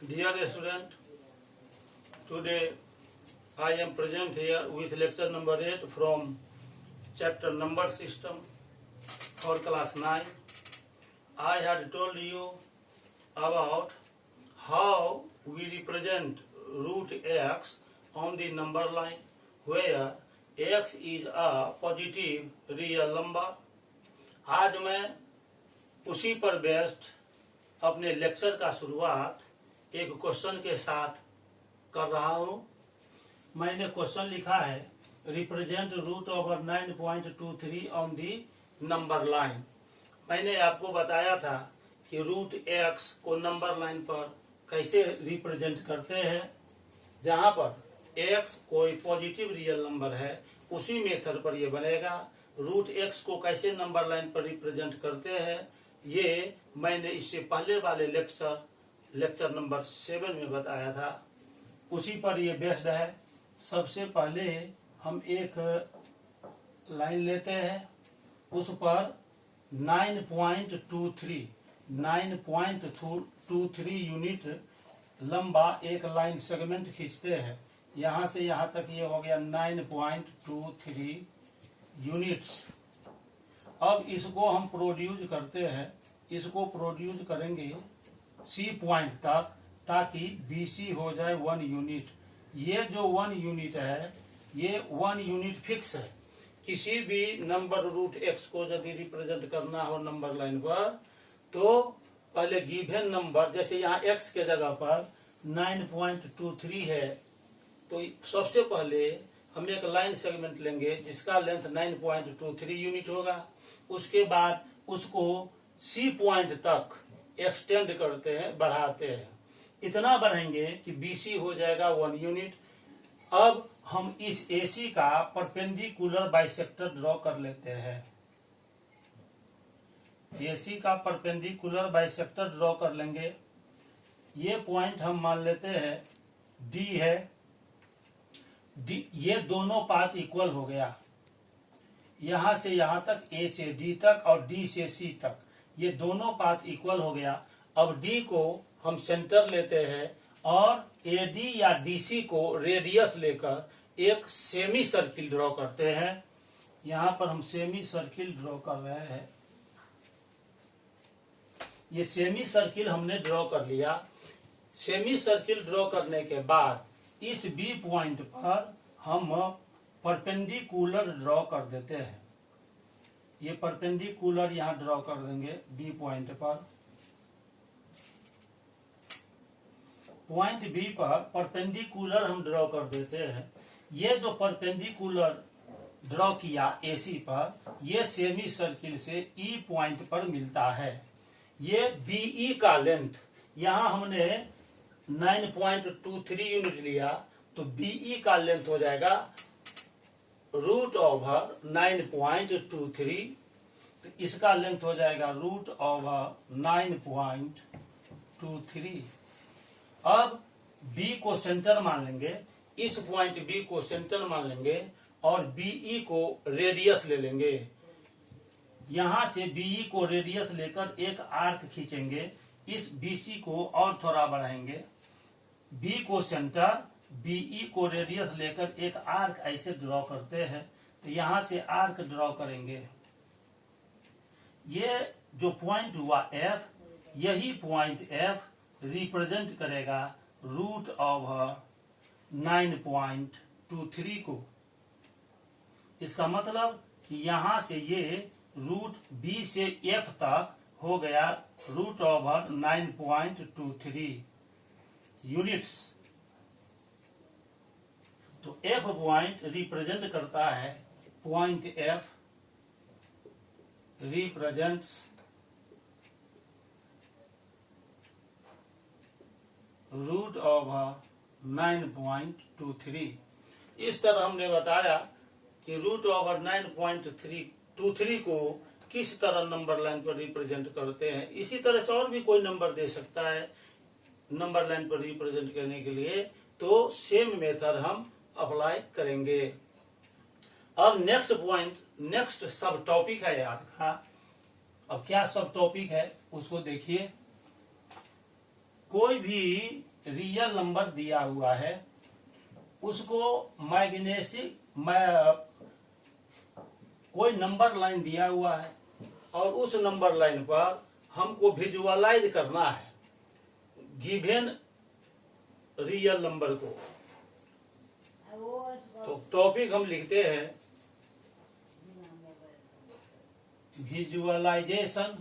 Dear student, today I am present here with lecture number 8 from chapter number system for class 9. I had told you about how we represent root x on the number line where x is a positive real number. आज मैं उसी पर based अपने lecture का शुरुआत एक question के साथ कर रहा हूं। मैंने क्वेश्चन लिखा है represent root over 9.23 on the number line. मैंने आपको बताया था कि रूट एक्स को नंबर लाइन पर कैसे रिप्रेजेंट करते हैं। जहां पर एक्स कोई पॉजिटिव रियल नंबर है उसी मेथड पर ये बनेगा। रूट एक्स को कैसे नंबर लाइन पर रिप्रेजेंट करते हैं ये मैंने इससे पहले वाले लेक्चर नंबर 7 में बताया था, उसी पर ये बेस्ड है। सबसे पहले हम एक लाइन लेते हैं, उस पर 9.23 यूनिट लंबा एक लाइन सेगमेंट खींचते हैं। यहां से यहां तक ये हो गया 9.23 यूनिट्स। अब इसको हम प्रोड्यूस करते हैं, इसको प्रोड्यूस करेंगे सी पॉइंट तक ताकि बीसी हो जाए 1 यूनिट। ये जो 1 यूनिट है ये 1 यूनिट फिक्स है। किसी भी नंबर रूट एक्स को यदि रिप्रेजेंट करना हो नंबर लाइन पर तो पहले गिवन नंबर, जैसे यहाँ एक्स के जगह पर 9.23 है, तो सबसे पहले हम एक लाइन सेगमेंट लेंगे जिसका लेंथ 9.23 यूनिट होगा। उसके बाद उसको सी पॉइंट तक एक्सटेंड करते हैं, बढ़ाते हैं। इतना बढ़ाएंगे कि बीसी हो जाएगा 1 यूनिट। अब हम इस एसी का परपेंडिकुलर बाइसेक्टर ड्रॉ कर लेते हैं। एसी का परपेंडिकुलर बाइसेक्टर ड्रॉ कर लेंगे। ये पॉइंट हम मान लेते हैं डी है। डी, ये दोनों पार्ट इक्वल हो गया। यहां से यहां तक, ए से डी तक और डी से सी तक, ये दोनों पार्ट इक्वल हो गया। अब डी को हम सेंटर लेते हैं और एडी या डीसी को रेडियस लेकर एक सेमी सर्किल ड्रॉ करते हैं। यहां पर हम सेमी सर्किल ड्रॉ कर रहे हैं। ये सेमी सर्किल हमने ड्रॉ कर लिया। सेमी सर्किल ड्रॉ करने के बाद इस बी पॉइंट पर हम परपेंडिकुलर ड्रॉ कर देते हैं। ये परपेंडिकुलर यहां ड्रॉ कर देंगे बी पॉइंट पर। पॉइंट बी पर परपेंडिकुलर हम ड्रॉ कर देते हैं। ये जो परपेंडिकुलर ड्रॉ किया एसी पर, ये सेमी सर्किल से ई पॉइंट पर मिलता है। ये बीई का लेंथ, यहां हमने 9.23 यूनिट लिया तो बीई का लेंथ हो जाएगा रूट ओवर 9.23। तो इसका लेंथ हो जाएगा रूट ओवर 9.23। अब बी को सेंटर मान लेंगे, इस पॉइंट बी को सेंटर मान लेंगे और बीई को रेडियस ले लेंगे। यहां से बीई को रेडियस लेकर एक आर्क खींचेंगे। इस बीसी को और थोड़ा बढ़ाएंगे। बी को सेंटर, बीई को रेडियस लेकर एक आर्क ऐसे ड्रॉ करते हैं। तो यहां से आर्क ड्रॉ करेंगे। ये जो पॉइंट हुआ एफ, यही पॉइंट एफ रिप्रेजेंट करेगा रूट ओवर 9.23 को। इसका मतलब कि यहां से ये रूट बी से एफ तक हो गया रूट ओवर 9.23 यूनिट्स। तो एफ पॉइंट रिप्रेजेंट करता है, point F represents root over 9.23। इस तरह हमने बताया कि रूट ओवर 9.23 को किस तरह नंबर लाइन पर रिप्रेजेंट करते हैं। इसी तरह से और भी कोई नंबर दे सकता है नंबर लाइन पर रिप्रेजेंट करने के लिए, तो सेम मेथड हम अप्लाई करेंगे। अब नेक्स्ट सब टॉपिक है आज का। अब क्या सब टॉपिक है उसको देखिए। कोई भी रियल नंबर दिया हुआ है उसको मैग्नेटिक कोई नंबर लाइन दिया हुआ है और उस नंबर लाइन पर हमको विजुअलाइज करना है गिवन रियल नंबर को। तो टॉपिक हम लिखते हैं visualization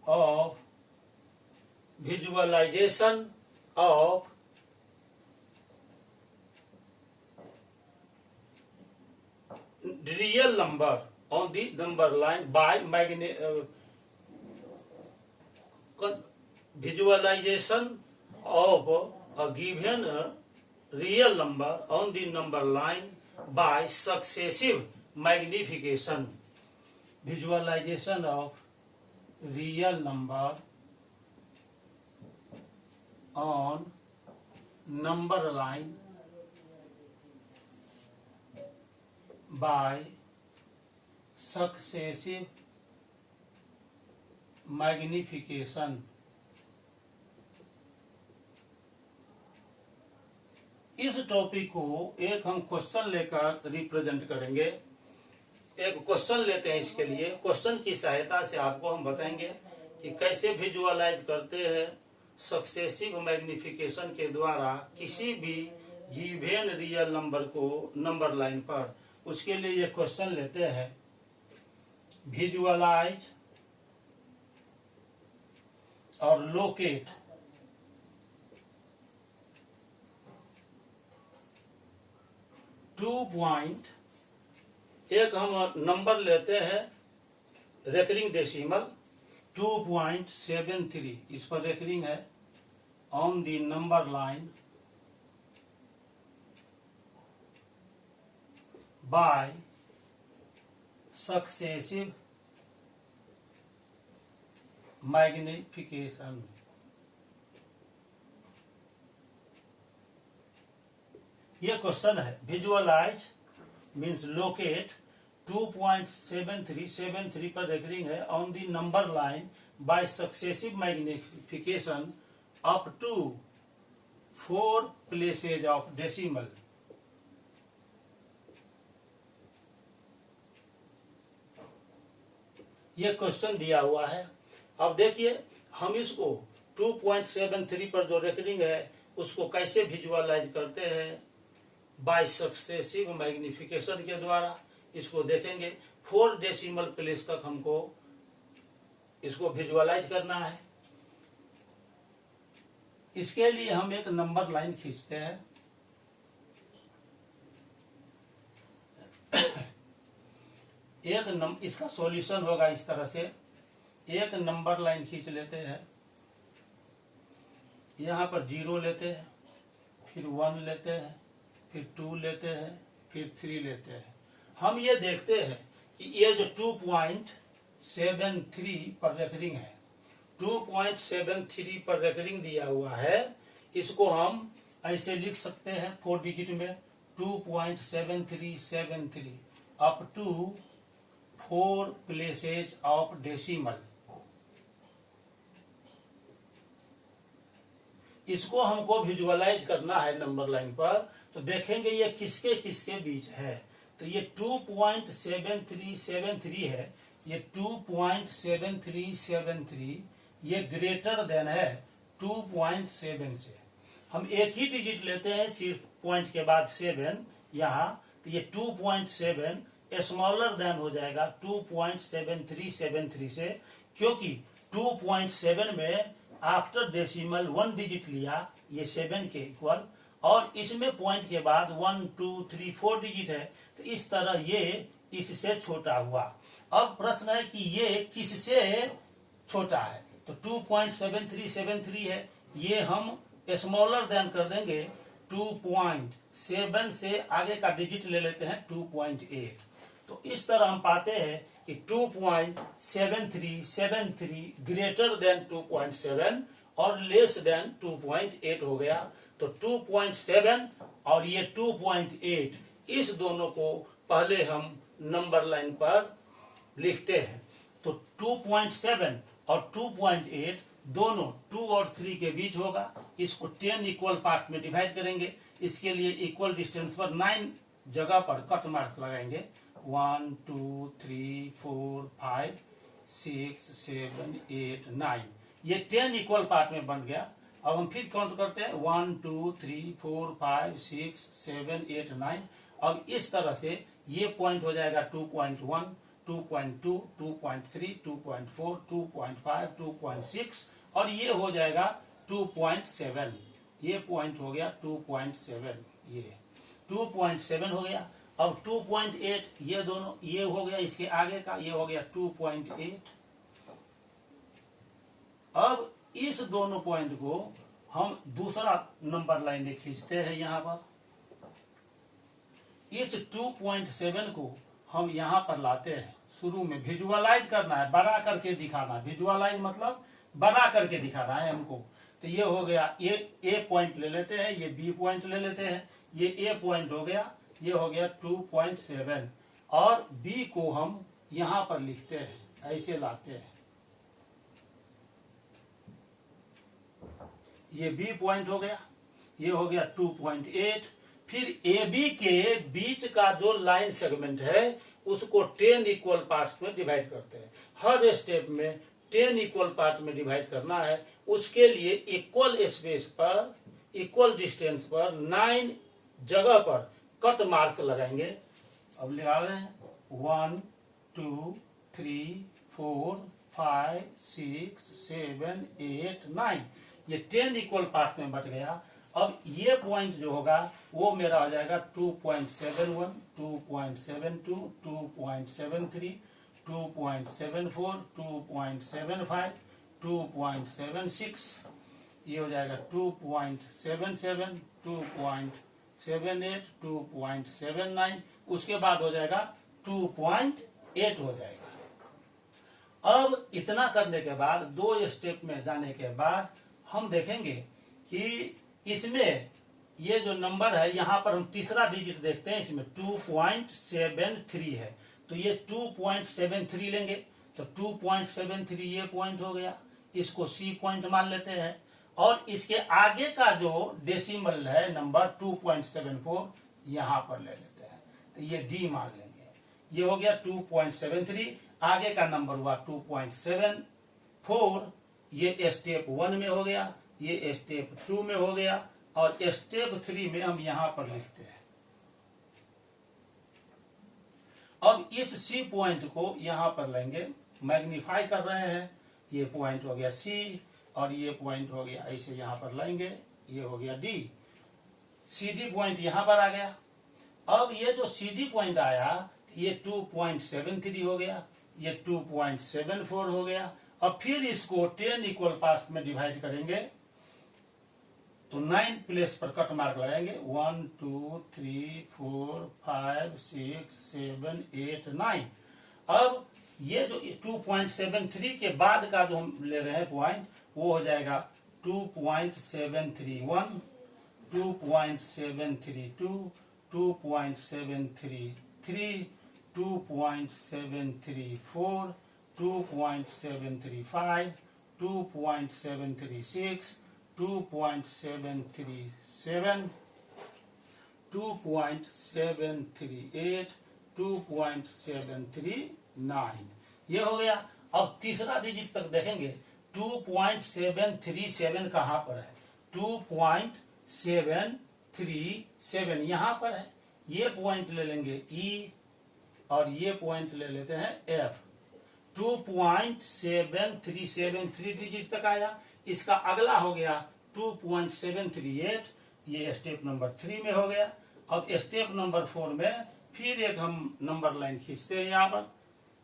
of real number on the number line by visualization of a given real number on the number line by successive magnification. Visualization of real number on number line by successive magnification. इस topic को एक हम question लेकर represent करेंगे। एक question लेते हैं इसके लिए। क्वेश्चन की सहायता से आपको हम बताएंगे कि कैसे विजुअलाइज करते हैं सक्सेसिव मैग्निफिकेशन के द्वारा किसी भी गिवन रियल नंबर को नंबर लाइन पर। उसके लिए ये क्वेश्चन लेते हैं विजुअलाइज और लोकेट टू पॉइंट। एक हम नंबर लेते हैं रेकरिंग डेसिमल 2.73 इस पर रेकरिंग है on the number line by successive magnification. ये क्वेश्चन है विजुअलाइज मीन्स लोकेट 2.73 पर रेकरिंग है on the number line by successive magnification up to 4 places of decimal. ये क्वेश्चन दिया हुआ है। अब देखिए हम इसको 2.73 पर जो रेकरिंग है उसको कैसे विजुअलाइज करते हैं बाय सक्सेसिव मैग्निफिकेशन के द्वारा। इसको देखेंगे 4 डेसिमल प्लेस तक हमको इसको विजुअलाइज करना है। इसके लिए हम एक नंबर लाइन खींचते हैं। इसका सॉल्यूशन होगा इस तरह से। एक नंबर लाइन खींच लेते हैं, यहाँ पर 0 लेते हैं, फिर 1 लेते हैं, फिर 2 लेते हैं, फिर 3 लेते हैं। हम ये देखते हैं कि ये जो 2.73 पर रेकरिंग है, 2.73 पर रेकरिंग दिया हुआ है, इसको हम ऐसे लिख सकते हैं 4 डिजिट में 2.7373 up to 4 places of decimal. इसको हमको विजुअलाइज करना है नंबर लाइन पर। तो देखेंगे ये किसके किसके बीच है। तो ये 2.7373 है, ये 2.7373 ये ग्रेटर देन है 2.7 से। हम एक ही डिजिट लेते हैं सिर्फ पॉइंट के बाद 7 यहाँ, तो ये 2.7 स्मॉलर देन हो जाएगा 2.7373 से, क्योंकि 2.7 में आफ्टर डेसिमल 1 डिजिट लिया, ये 7 के इक्वल, और इसमें पॉइंट के बाद 1 2 3 4 डिजिट है, तो इस तरह ये इससे छोटा हुआ। अब प्रश्न है कि ये किससे छोटा है। तो 2.7373 है, ये हम स्मॉलर देन कर देंगे 2.7 से आगे का डिजिट ले लेते हैं 2.8। तो इस तरह हम पाते हैं कि 2.7373 ग्रेटर देन 2.7 और लेस देन 2.8 हो गया। तो 2.7 और ये 2.8 इस दोनों को पहले हम नंबर लाइन पर लिखते हैं। तो 2.7 और 2.8 दोनों 2 और 3 के बीच होगा। इसको 10 इक्वल पार्ट में डिवाइड करेंगे। इसके लिए इक्वल डिस्टेंस पर 9 जगह पर कट मार्क लगाएंगे। 1 2 3 4 5 6 7 8 9। ये 10 इक्वल पार्ट में बन गया। अब हम फिर काउंट करते हैं 1 2 3 4 5 6 7 8 9। अब इस तरह से ये पॉइंट हो जाएगा 2.1 2.2 2.3 2.4 2.5 2.6 और ये हो जाएगा 2.7। ये पॉइंट हो गया 2.7। ये 2.7 हो गया। अब 2.8 ये दोनों ये हो गया, इसके आगे का ये हो गया 2.8। अब इस दोनों पॉइंट को हम दूसरा नंबर लाइन में खींचते हैं। यहां पर इस 2.7 को हम यहां पर लाते हैं। शुरू में विजुअलाइज करना है, बड़ा करके दिखाना। विजुअलाइज मतलब बड़ा करके दिखाना है हमको। तो ये हो गया ए पॉइंट ले लेते हैं, ये बी पॉइंट ले लेते हैं, ये ए पॉइंट हो गया, ये हो गया 2.7 और बी को हम यहां पर लिखते हैं, ऐसे लाते हैं। ये बी पॉइंट हो गया, ये हो गया 2.8। फिर ए बी के बीच का जो लाइन सेगमेंट है उसको 10 इक्वल पार्ट्स में डिवाइड करते हैं। हर स्टेप में 10 इक्वल पार्ट में डिवाइड करना है। उसके लिए इक्वल स्पेस पर इक्वल डिस्टेंस पर 9 जगह पर कट मार्क लगाएंगे। अब लगा रहे हैं 1 2 3 4 5 6 7 8 9। ये 10 इक्वल पार्ट में बट गया। अब ये पॉइंट जो होगा वो मेरा हो जाएगा 2.71 2.72 2.73 2.74 2.75 2.76। ये हो जाएगा 2.77 2.78 2.79। उसके बाद हो जाएगा 2.8 हो जाएगा। अब इतना करने के बाद 2 स्टेप में जाने के बाद हम देखेंगे कि इसमें ये जो नंबर है यहाँ पर हम तीसरा डिजिट देखते हैं। इसमें 2.73 है, तो ये 2.73 लेंगे। तो 2.73 ये पॉइंट हो गया, इसको सी पॉइंट मान लेते हैं। और इसके आगे का जो डेसिमल है नंबर 2.74 यहाँ पर ले लेते हैं, तो ये डी मान लेंगे। ये हो गया 2.73। आगे का नंबर हुआ 2.74। ये स्टेप 1 में हो गया, ये स्टेप 2 में हो गया और स्टेप 3 में हम यहां पर लिखते हैं। अब इस सी पॉइंट को यहां पर लेंगे, मैग्नीफाई कर रहे हैं। ये पॉइंट हो गया सी और ये पॉइंट हो गया, ऐसे यहां पर लेंगे, ये हो गया डी। सी डी पॉइंट यहां पर आ गया। अब ये जो सी डी पॉइंट आया ये 2.73 हो गया, ये 2.74 हो गया। अब फिर इसको 10 इक्वल पार्ट्स में डिवाइड करेंगे तो 9 प्लेस पर कट मार्क लगाएंगे। 1 2 3 4 5 6 7 8 9। अब ये जो 2.73 के बाद का जो हम ले रहे हैं पॉइंट वो हो जाएगा 2.731 2.732 2.733 2.734 2.735 2.736 2.737 2.738 2.739। ये हो गया। अब तीसरा डिजिट तक देखेंगे 2.737 कहां पर है? 2.737 यहां पर है। ये पॉइंट ले लेंगे ई और ये पॉइंट ले लेते हैं एफ। 2.7373 डिजिट तक आया। इसका अगला हो गया 2.738। ये स्टेप नंबर 3 में हो गया। अब स्टेप नंबर 4 में फिर एक हम नंबर लाइन खींचते हैं यहाँ पर।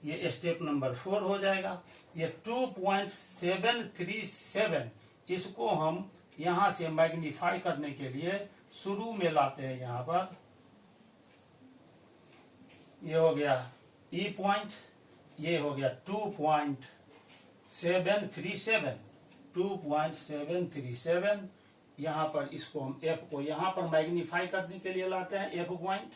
ये स्टेप नंबर 4 हो जाएगा। ये 2.737 इसको हम यहां से मैग्नीफाई करने के लिए शुरू में लाते हैं यहाँ पर। ये हो गया ई पॉइंट, ये हो गया 2.737 2.737। यहां पर इसको हम एफ को यहां पर मैग्नीफाई करने के लिए लाते हैं एफ पॉइंट।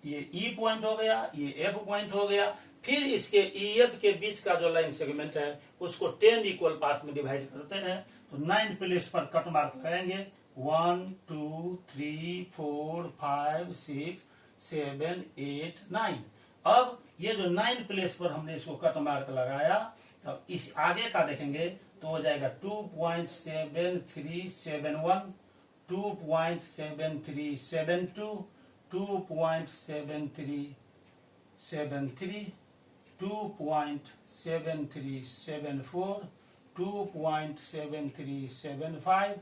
ये ई पॉइंट हो गया, ये एफ पॉइंट हो गया। फिर इसके ई एफ के बीच का जो लाइन सेगमेंट है उसको 10 इक्वल पार्ट में डिवाइड करते हैं। तो 9 प्लेस पर कट मार्क लगाएंगे, 1 2 3 4 5 6 7 8 9। अब ये जो 9 प्लेस पर हमने इसको कट मार्क लगाया, तब इस आगे का देखेंगे तो हो जाएगा 2.7371, 2.7372, 2.7373, 2.7374, 2.7375,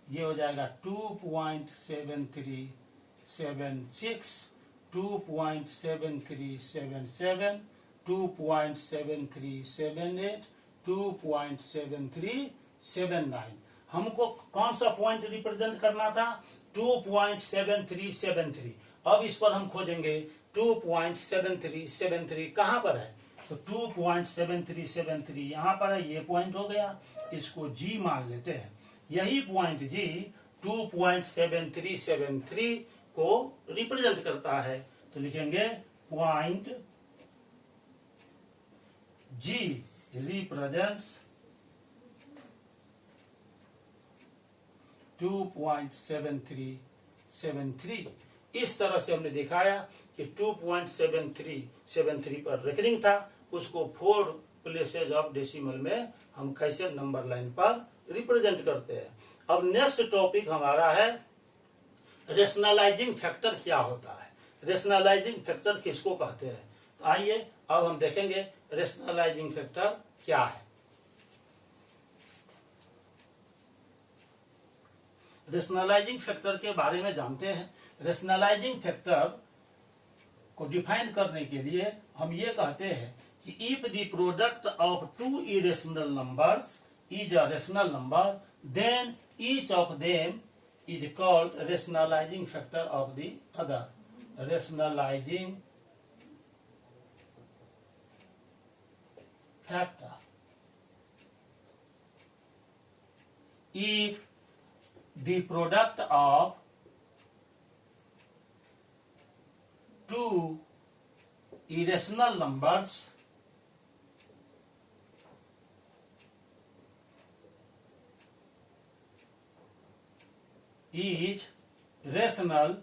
ये हो जाएगा 2.7376, 2.7377, 2.7378, 2.7379। हमको कौन सा पॉइंट रिप्रेजेंट करना था? 2.7373। अब इस पर हम खोजेंगे 2.7373 कहां पर है। तो 2.7373 यहां पर है, ये पॉइंट हो गया, इसको जी मान लेते हैं। यही पॉइंट जी 2.7373 को रिप्रेजेंट करता है। तो लिखेंगे पॉइंट जी रिप्रेजेंट्स 2.7373। इस तरह से हमने दिखाया कि 2.7373 पर रेकरिंग था, उसको 4 प्लेसेज ऑफ डेसिमल में हम कैसे नंबर लाइन पर रिप्रेजेंट करते हैं। अब नेक्स्ट टॉपिक हमारा है रेशनलाइजिंग फैक्टर क्या होता है, रेशनलाइजिंग फैक्टर किसको कहते हैं। तो आइए अब हम देखेंगे रेशनलाइजिंग फैक्टर क्या है। रेशनलाइजिंग फैक्टर के बारे में जानते हैं। रेशनलाइजिंग फैक्टर को डिफाइन करने के लिए हम ये कहते हैं कि if the product of two irrational numbers is a rational number, then each of them is called rationalizing factor of the other. Rationalizing factor. If the product of two irrational numbers is rational,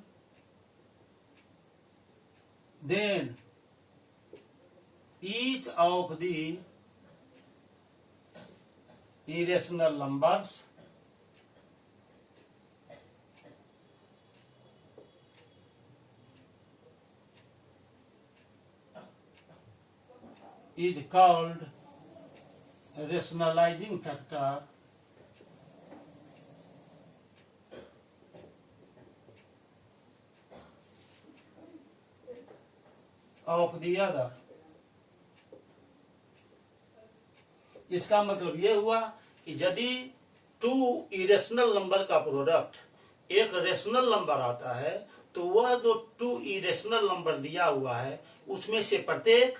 then each of the irrational numbers is called rationalizing factor of the other. इसका मतलब ये हुआ कि यदि to irrational number का product एक rational number आता है, तो वह जो टू इरेशनल नंबर दिया हुआ है उसमें से प्रत्येक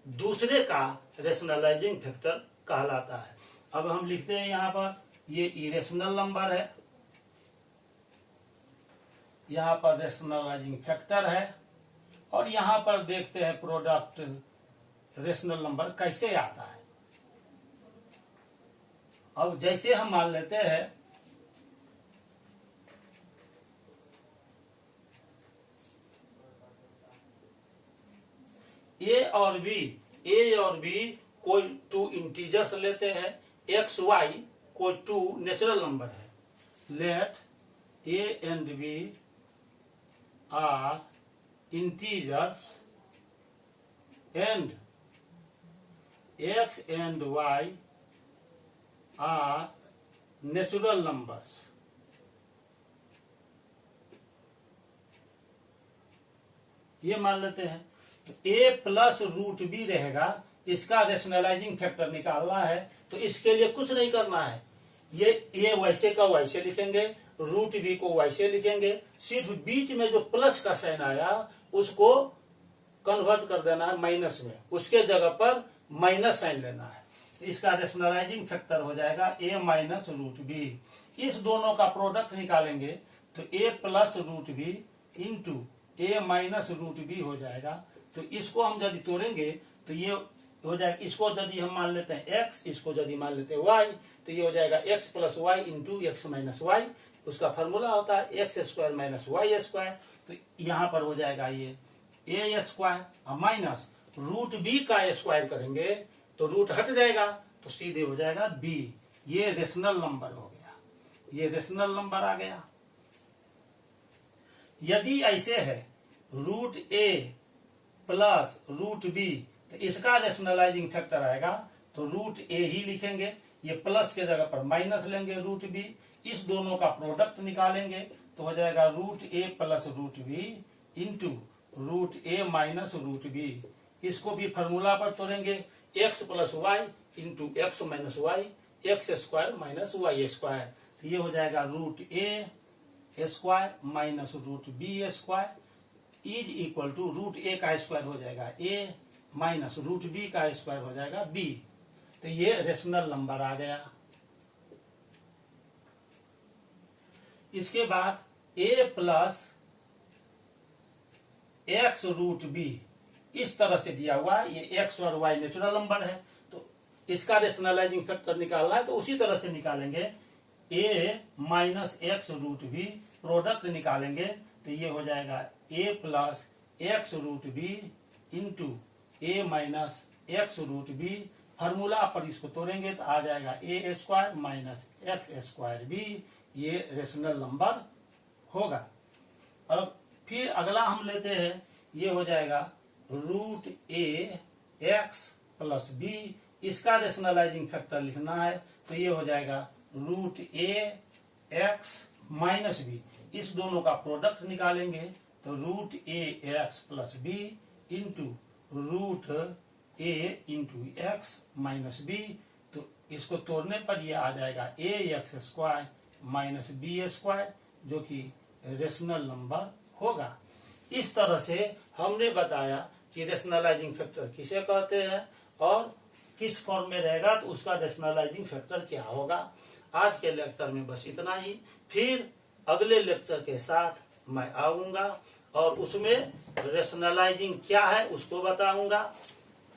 दूसरे का रेशनलाइजिंग फैक्टर कहलाता है। अब हम लिखते हैं यहाँ पर ये इरेशनल नंबर है, यहाँ पर रेशनलाइजिंग फैक्टर है, और यहां पर देखते हैं प्रोडक्ट रेशनल नंबर कैसे आता है। अब जैसे हम मान लेते हैं ए और बी कोई टू इंटीजर्स लेते हैं, एक्स वाई कोई टू नेचुरल नंबर है। Let A and B are integers and x and y are natural numbers. ये मान लेते हैं। तो a प्लस रूट बी रहेगा, इसका रेशनलाइजिंग फैक्टर निकालना है। तो इसके लिए कुछ नहीं करना है, ये a वैसे का वैसे लिखेंगे, रूट बी को वैसे लिखेंगे, सिर्फ बीच में जो प्लस का साइन आया उसको कन्वर्ट कर देना है माइनस में, उसके जगह पर माइनस साइन लेना है। इसका रेशनलाइजिंग फैक्टर हो जाएगा a माइनस रूट बी। इस दोनों का प्रोडक्ट निकालेंगे तो a plus root B into a minus root B हो जाएगा। तो इसको हम यदि तोड़ेंगे तो ये हो जाएगा, इसको यदि हम मान लेते हैं x, इसको यदि मान लेते हैं y, तो ये हो जाएगा x plus Y into X minus Y. उसका फॉर्मूला होता है X square minus Y square. तो यहाँ पर हो जाएगा ये a square minus root B का स्क्वायर करेंगे तो रूट हट जाएगा, तो सीधे हो जाएगा b। ये रेशनल नंबर हो गया, ये रेशनल नंबर आ गया। यदि ऐसे है root a plus root B, तो इसका रेशनलाइजिंग फैक्टर आएगा तो रूट a ही लिखेंगे, ये प्लस के जगह पर माइनस लेंगे रूट बी, इस दोनों का प्रोडक्ट निकालेंगे तो हो जाएगा root a plus root B into root a minus root B. इसको भी फॉर्मूला पर तोड़ेंगे, x plus Y into X minus Y, X square minus Y square. तो ये हो जाएगा root a square minus root B square is equal to root a का square हो जाएगा a माइनस रूट b का स्क्वायर हो जाएगा b। तो ये रेशनल नंबर आ गया। इसके बाद a plus X root B इस तरह से दिया हुआ है, ये x और y नेचुरल नंबर है, तो इसका रेशनलाइजिंग फैक्टर निकालना है तो उसी तरह से निकालेंगे। a minus X root B product निकालेंगे तो ये हो जाएगा a plus X root B into A minus X root B. Formula पर इसको तोड़ेंगे तो आ जाएगा a square minus X square B. ये रेशनल नंबर होगा। अब फिर अगला हम लेते हैं, ये हो जाएगा root a X plus B. इसका रेशनलाइजिंग फैक्टर लिखना है तो ये हो जाएगा root a X minus B. इस दोनों का प्रोडक्ट निकालेंगे तो root a X plus B into root a into X minus B. तो इसको तोड़ने पर ये आ जाएगा a X square minus B square, जो कि रेशनल नंबर होगा। इस तरह से हमने बताया कि रेशनलाइजिंग फैक्टर किसे कहते हैं और किस फॉर्म में रहेगा तो उसका रेशनलाइजिंग फैक्टर क्या होगा। आज के लेक्चर में बस इतना ही, फिर अगले लेक्चर के साथ मैं आऊंगा और उसमें रेशनलाइजिंग क्या है उसको बताऊंगा।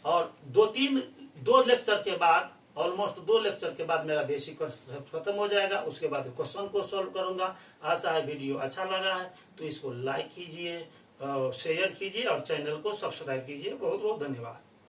और दो लेक्चर के बाद, ऑलमोस्ट 2 लेक्चर के बाद मेरा बेसिक खत्म हो जाएगा। उसके बाद क्वेश्चन को सॉल्व करूंगा। आशा है वीडियो अच्छा लगा है तो इसको लाइक कीजिए, शेयर कीजिए और चैनल को सब्सक्राइब कीजिए। बहुत बहुत धन्यवाद।